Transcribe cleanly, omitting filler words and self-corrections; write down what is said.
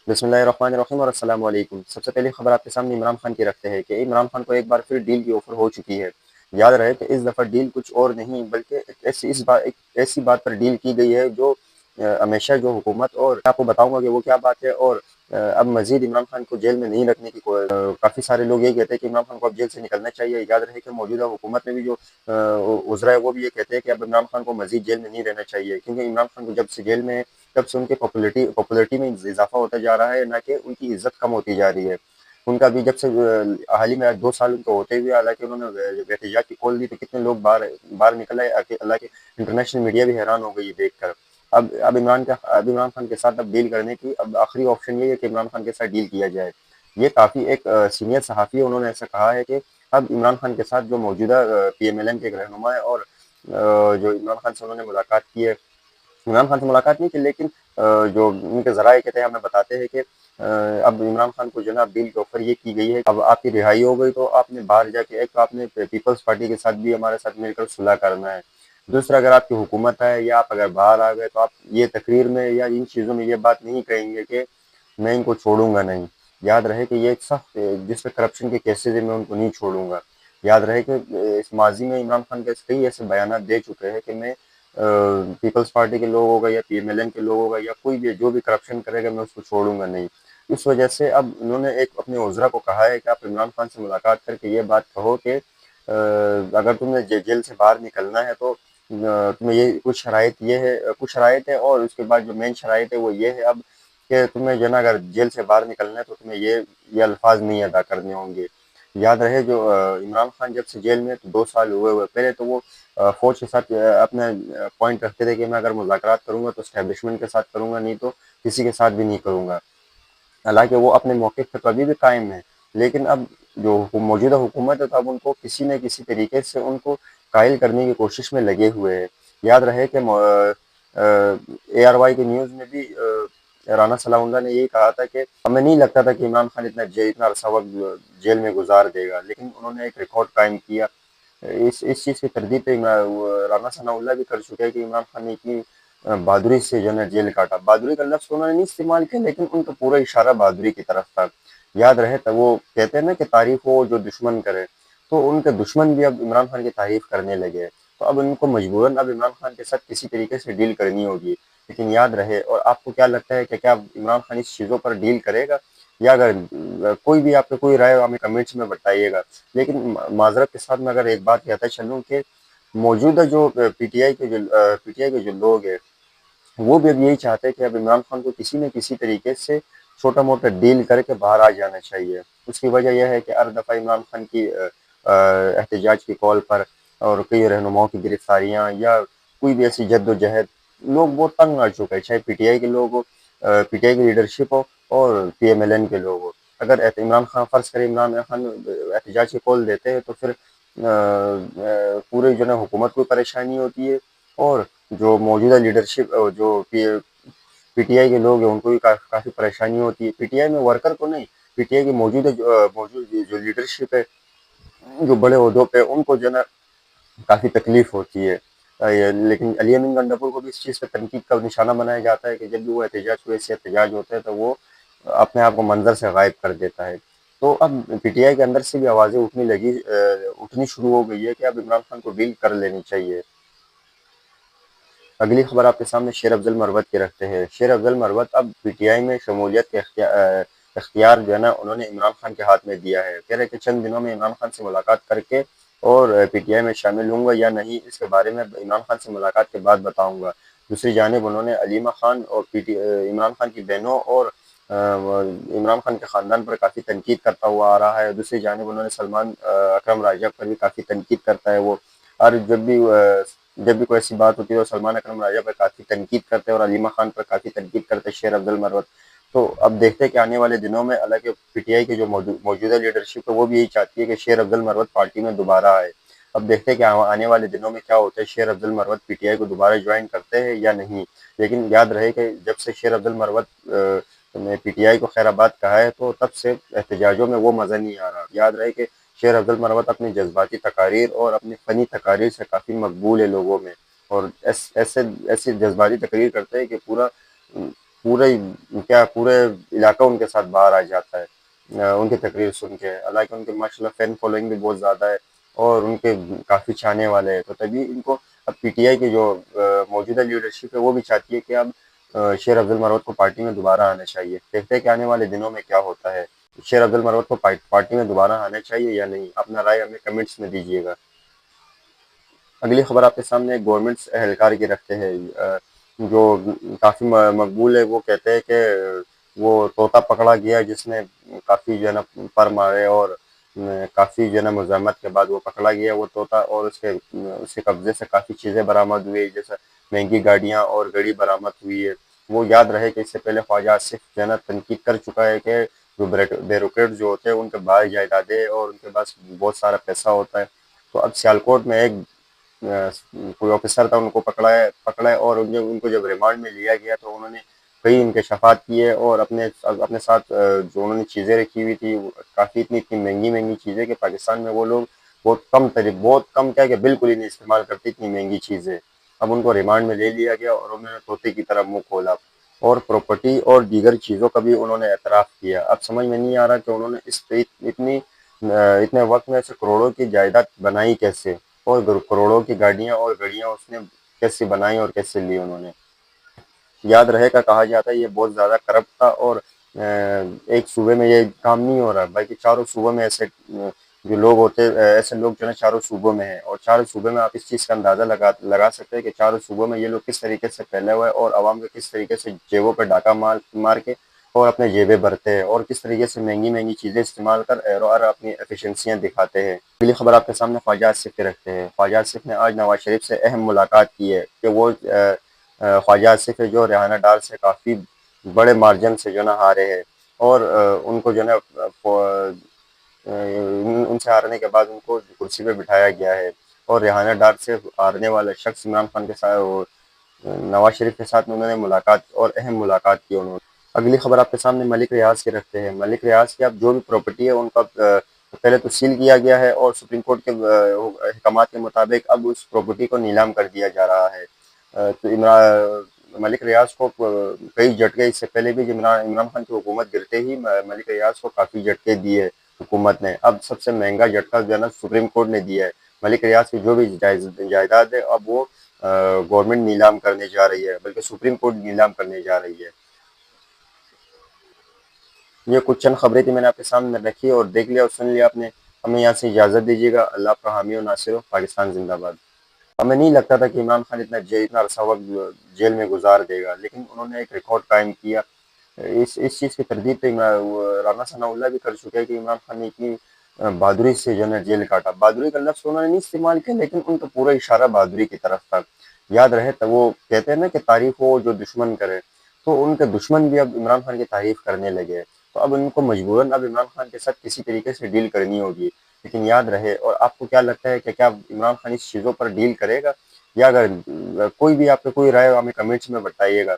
بسم اللہ الرحمن الرحیم اور السلام علیکم۔ سب سے پہلی خبر آپ کے سامنے عمران خان کی رکھتے ہیں کہ عمران خان کو ایک بار پھر ڈیل کی آفر ہو چکی ہے۔ یاد رہے کہ اس دفعہ ڈیل کچھ اور نہیں بلکہ ایک ایسی بات پر ڈیل کی گئی ہے جو ہمیشہ جو حکومت، اور آپ کو بتاؤں گا کہ وہ کیا بات ہے، اور اب مزید عمران خان کو جیل میں نہیں رکھنے کی کافی سارے لوگ یہ کہتے ہیں کہ عمران خان کو اب جیل سے نکلنا چاہیے۔ یاد رہے کہ موجودہ حکومت میں بھی جو وزراء ہے وہ بھی یہ کہتے ہیں کہ اب عمران خان کو مزید جیل میں نہیں رہنا چاہیے، کیونکہ عمران خان کو جب سے جیل میں تب سے ان کے پاپولیٹی میں اضافہ ہوتا جا رہا ہے، نہ کہ ان کی عزت کم ہوتی جا رہی ہے۔ ان کا بھی جب سے حال ہی میں 2 سال ان کو ہوتے ہوئے، حالانکہ انہوں نے احتجاج کی کال دی تو کتنے لوگ باہر نکل آئے، اللہ کے انٹرنیشنل میڈیا بھی حیران ہو گئی دیکھ کر۔ اب عمران خان کے ساتھ اب ڈیل کرنے کی اب آخری آپشن یہ ہے کہ عمران خان کے ساتھ ڈیل کیا جائے۔ یہ کافی ایک سینئر صحافی ہے، انہوں نے ایسا کہا ہے کہ اب عمران خان کے ساتھ جو موجودہ پی ایم ایل این کے ایک رہنما ہے، اور جو عمران خان سے انہوں نے ملاقات کی ہے، عمران خان سے ملاقات نہیں کی لیکن جو ان کے ذرائع کہتے ہیں ہمیں بتاتے ہیں کہ اب عمران خان کو جو ہے نا ڈیل کے اوپر یہ کی گئی ہے، اب آپ کی رہائی ہو گئی تو آپ نے باہر جا کے، ایک تو آپ نے پیپلز پارٹی کے ساتھ بھی ہمارے ساتھ مل کر صلح کرنا ہے، دوسرا اگر آپ کی حکومت ہے یا آپ اگر باہر آ گئے تو آپ یہ تقریر میں یا ان چیزوں میں یہ بات نہیں کہیں گے کہ میں ان کو چھوڑوں گا نہیں۔ یاد رہے کہ یہ ایک سخت جس پہ کرپشن کے کیسز ہیں، میں ان کو نہیں چھوڑوں گا۔ یاد رہے کہ اس ماضی میں عمران خان کے کئی ایسے بیانات دے چکے ہیں کہ میں پیپلز پارٹی کے لوگ ہوگا یا پی ایم ایل این کے لوگ ہوگا یا کوئی بھی جو بھی کرپشن کرے گا میں اس کو چھوڑوں گا نہیں۔ اس وجہ سے اب انہوں نے ایک اپنے وزراء کو کہا ہے کہ آپ عمران خان سے ملاقات کر کے یہ بات کہو کہ اگر تم نے جیل سے باہر نکلنا ہے تو تمہیں یہ کچھ شرائط ہے، اور اس کے بعد جو مین شرائط ہے وہ یہ ہے اب کہ تمہیں جو ہے نا اگر جیل سے باہر نکلنا ہے تو تمہیں یہ الفاظ نہیں ادا کرنے ہوں گے۔ یاد رہے جو عمران خان جب سے جیل میں تو 2 سال ہوئے پہلے تو وہ فوج کے ساتھ اپنا پوائنٹ رکھتے تھے کہ میں اگر مذاکرات کروں گا تو اسٹیبلشمنٹ کے ساتھ کروں گا، نہیں تو کسی کے ساتھ بھی نہیں کروں گا۔ حالانکہ وہ اپنے موقف پہ تو ابھی بھی قائم ہے، لیکن اب جو موجودہ حکومت ہے تو اب ان کو کسی نہ کسی طریقے سے ان کو قائل کرنے کی کوشش میں لگے ہوئے ہیں۔ یاد رہے کہ اے آر وائی کی نیوز میں بھی رانا ثناء اللہ نے یہی کہا تھا کہ ہمیں نہیں لگتا تھا کہ عمران خان اتنا عرصہ وقت جیل میں گزار دے گا، لیکن انہوں نے ایک ریکارڈ قائم کیا۔ اس چیز کی تردید پہ رانا ثناء اللہ بھی کر چکے ہیں کہ عمران خان نے اتنی بہادری سے جو ہے جیل کاٹا۔ بہادری کا لفظ انہوں نے نہیں استعمال کیا، لیکن ان کا پورا اشارہ بہادری کی طرف تھا۔ یاد رہے تو وہ کہتے ہیں نا کہ تعریف ہو جو دشمن کرے، تو ان کے دشمن بھی اب عمران خان کی تعریف کرنے لگے، تو اب ان کو مجبوراً اب عمران خان کے ساتھ کسی طریقے سے ڈیل کرنی ہوگی۔ لیکن یاد رہے، اور آپ کو کیا لگتا ہے کہ کیا عمران خان اس چیزوں پر ڈیل کرے گا، یا اگر کوئی بھی آپ کو کوئی رائے ہمیں کمنٹس میں بتائیے گا۔ لیکن معذرت کے ساتھ میں اگر ایک بات کہتا چلوں کہ موجودہ جو پی ٹی آئی کے جو لوگ ہیں وہ بھی اب یہی چاہتے ہیں کہ اب عمران خان کو کسی نہ کسی طریقے سے چھوٹا موٹا ڈیل کر کے باہر آ جانا چاہیے۔ اس کی وجہ یہ ہے کہ ہر دفعہ عمران خان کی احتجاج کی کال پر اور کئی رہنماؤں کی گرفتاریاں یا کوئی بھی ایسی جد و جہد، لوگ بہت تنگ آ چکے ہیں، چاہے پی ٹی آئی کے لوگ ہو، پی ٹی آئی کی لیڈرشپ ہو اور پی ایم ایل این کے لوگ ہو۔ اگر عمران خان فرض کرے عمران خان احتجاج کی کال دیتے ہیں تو پھر پورے جو ہے نا حکومت کو پریشانی ہوتی ہے، اور جو موجودہ لیڈرشپ جو پی ٹی آئی کے لوگ ہیں ان کو بھی کافی پریشانی ہوتی ہے۔ پی ٹی آئی میں ورکر کو نہیں، پی ٹی آئی کی موجود جو لیڈرشپ ہے، جو بڑے عہدوں پہ، ان کو جو ہے نا کافی تکلیف ہوتی ہے۔ لیکن علی امین گنڈاپور کو بھی اس چیز پہ تنقید کا نشانہ بنایا جاتا ہے کہ جب بھی وہ احتجاج ہوتے ہیں تو وہ اپنے آپ کو منظر سے غائب کر دیتا ہے۔ تو اب پی ٹی آئی کے اندر سے بھی آوازیں اٹھنی شروع ہو گئی ہے کہ اب عمران خان کو ڈیل کر لینی چاہیے۔ اگلی خبر آپ کے سامنے شیر افضل مروت کے رکھتے ہیں۔ شیر افضل مروت اب پی ٹی آئی میں شمولیت کے اختیار جو ہے نا انہوں نے عمران خان کے ہاتھ میں دیا ہے۔ کہہ رہے کہ چند دنوں میں عمران خان سے ملاقات کر کے اور پی ٹی آئی میں شامل ہوں گا یا نہیں، اس کے بارے میں عمران خان سے ملاقات کے بعد بتاؤں گا۔ دوسری جانب انہوں نے علیمہ خان اور عمران خان کی بہنوں اور عمران خان کے خاندان پر کافی تنقید کرتا ہوا آ رہا ہے۔ دوسری جانب انہوں نے سلمان اکرم راجہ پر بھی کافی تنقید کرتا ہے وہ، اور جب بھی کوئی ایسی بات ہوتی ہے تو سلمان اکرم راجہ پر کافی تنقید کرتے ہیں اور علیمہ خان پر کافی تنقید کرتے ہیں شیر افضل مروت۔ تو اب دیکھتے ہیں کہ آنے والے دنوں میں حالانکہ پی ٹی آئی کی جو موجودہ لیڈرشپ ہے وہ بھی یہی چاہتی ہے کہ شیر افضل مروت پارٹی میں دوبارہ آئے۔ اب دیکھتے ہیں کہ آنے والے دنوں میں کیا ہوتا ہے، شیر افضل مروت پی ٹی آئی کو دوبارہ جوائن کرتے ہیں یا نہیں۔ لیکن یاد رہے کہ جب سے شیر افضل مروت نے پی ٹی آئی کو خیر آباد کہا ہے تو تب سے احتجاجوں میں وہ مزہ نہیں آ رہا۔ یاد رہے کہ شیر افضل مروت اپنی جذباتی تقاریر اور اپنی فنی تقاریر سے کافی مقبول ہے لوگوں میں، اور ایسے جذباتی تقریر کرتے ہیں کہ پورا پورے علاقہ ان کے ساتھ باہر آ جاتا ہے ان کی تقریر سن کے۔ حالانکہ ان کے ماشاء اللہ فین فالوئنگ بھی بہت زیادہ ہے اور ان کے کافی چھانے والے ہیں، تو تبھی ان کو اب پی ٹی آئی کی جو موجودہ لیڈرشپ ہے وہ بھی چاہتی ہے کہ اب شیر افضل مروت کو پارٹی میں دوبارہ آنا چاہیے۔ دیکھتے ہیں کہ آنے والے دنوں میں کیا ہوتا ہے، شیر افضل مروت کو پارٹی میں دوبارہ آنا چاہیے یا نہیں۔ اپنا رائے ہمیں کمنٹس میں دیجیے گا۔ اگلی خبر آپ کے سامنے گورنمنٹ اہلکار کی رکھتے ہیں جو کافی مقبول ہے۔ وہ کہتے ہیں کہ وہ طوطا پکڑا گیا جس نے کافی جو ہے نا پر مارے اور کافی جو ہے نا مزاحمت کے بعد وہ پکڑا گیا وہ طوطا، اور اس کے قبضے سے کافی چیزیں برآمد ہوئی جیسے مہنگی گاڑیاں اور گھڑی برآمد ہوئی ہے۔ وہ یاد رہے کہ اس سے پہلے خواجہ آصف جو ہے نا تنقید کر چکا ہے کہ جو بیوروکریٹ جو ہوتے ہیں ان کے باہر جائیدادیں اور ان کے پاس بہت سارا پیسہ ہوتا ہے۔ تو اب سیالکوٹ میں ایک کوئی آفیسر تھا، ان کو پکڑا ہے اور ان کو جب ریمانڈ میں لیا گیا تو انہوں نے کئی انکشافات کیے اور اپنے ساتھ جو انہوں نے چیزیں رکھی ہوئی تھی کافی اتنی مہنگی چیزیں کہ پاکستان میں وہ لوگ بہت کم کیا کہ بالکل ہی نہیں استعمال کرتے اتنی مہنگی چیزیں۔ اب ان کو ریمانڈ میں لے لیا گیا اور انہوں نے طوطے کی طرح منہ کھولا اور پراپرٹی اور دیگر چیزوں کا بھی انہوں نے اعتراف کیا۔ اب سمجھ میں نہیں آ رہا کہ انہوں نے اتنے وقت میں سے کروڑوں کی جائیداد بنائی کیسے، اور کروڑوں کی گاڑیاں اور گھڑیاں اس نے کیسے بنائی اور کیسے لی انہوں نے۔ یاد رہے گا، کہا جاتا ہے یہ بہت زیادہ کرپٹ تھا اور ایک صوبے میں یہ کام نہیں ہو رہا بلکہ چاروں صوبوں میں جو لوگ ہوتے ایسے لوگ جو ہے چاروں صوبوں میں ہیں، اور چاروں صوبوں میں آپ اس چیز کا اندازہ لگا سکتے ہیں کہ چاروں صوبوں میں یہ لوگ کس طریقے سے پھیلے ہوئے ہیں اور عوام کو کس طریقے سے جیبوں پہ ڈاکہ مار کے اور اپنے جیبیں بھرتے ہیں اور کس طریقے سے مہنگی چیزیں استعمال کر اور اپنی ایفیشنسیاں دکھاتے ہیں۔ اگلی خبر آپ کے سامنے خواجہ آصف کے رکھتے ہیں۔ خواجہ آصف نے آج نواز شریف سے اہم ملاقات کی ہے کہ وہ خواجہ آصف ہے جو ریحانہ ڈار سے کافی بڑے مارجن سے جو ہے نا ہارے ہیں اور ان کو جو ہے نا ان سے ہارنے کے بعد ان کو کرسی پہ بٹھایا گیا ہے، اور ریحانہ ڈار سے ہارنے والا شخص عمران خان کے ساتھ نواز شریف کے ساتھ انہوں نے ملاقات اور اہم ملاقات کی انہوں نے۔ اگلی خبر آپ کے سامنے ملک ریاض کے رکھتے ہیں۔ ملک ریاض کی اب جو بھی پراپرٹی ہے ان کا پہلے تو سیل کیا گیا ہے اور سپریم کورٹ کے احکامات کے مطابق اب اس پراپرٹی کو نیلام کر دیا جا رہا ہے۔ تو ملک ریاض کو کئی جھٹکے، اس سے پہلے بھی جب عمران خان کی حکومت گرتے ہی ملک ریاض کو کافی جھٹکے دیے حکومت نے۔ اب سب سے مہنگا جھٹکا جو ہے نا سپریم کورٹ نے دیا ہے۔ ملک ریاض کی جو بھی جائیداد ہے اب وہ گورنمنٹ نیلام کرنے جا رہی ہے، بلکہ سپریم کورٹ نیلام کرنے جا رہی ہے۔ یہ کچھ چند خبریں تھی میں نے آپ کے سامنے رکھی اور دیکھ لیا اور سن لیا آپ نے۔ ہمیں یہاں سے اجازت دیجیے گا۔ اللہ آپ کا حامی و ناصر ہو۔ پاکستان زندہ باد۔ ہمیں نہیں لگتا تھا کہ عمران خان اتنا عرصہ وقت جیل میں گزار دے گا، لیکن انہوں نے ایک ریکارڈ قائم کیا۔ اس چیز کی تردید تو رانا ثناء اللہ بھی کر چکے ہیں کہ عمران خان نے اتنی بہادری سے جو ہے نا جیل کاٹا۔ بہادری کا لفظ انہوں نے نہیں استعمال کیا، لیکن ان کا پورا اشارہ بہادری کی طرف تھا۔ یاد رہے تو وہ کہتے ہیں نا کہ تعریف ہو جو دشمن کرے، تو ان کے دشمن بھی اب عمران خان کی تعریف کرنے لگے، تو اب ان کو مجبوراً اب عمران خان کے ساتھ کسی طریقے سے ڈیل کرنی ہوگی۔ لیکن یاد رہے، اور آپ کو کیا لگتا ہے کہ کیا عمران خان اس چیزوں پر ڈیل کرے گا، یا اگر کوئی بھی آپ کو کوئی رائے ہمیں کمنٹس میں بتائیے گا۔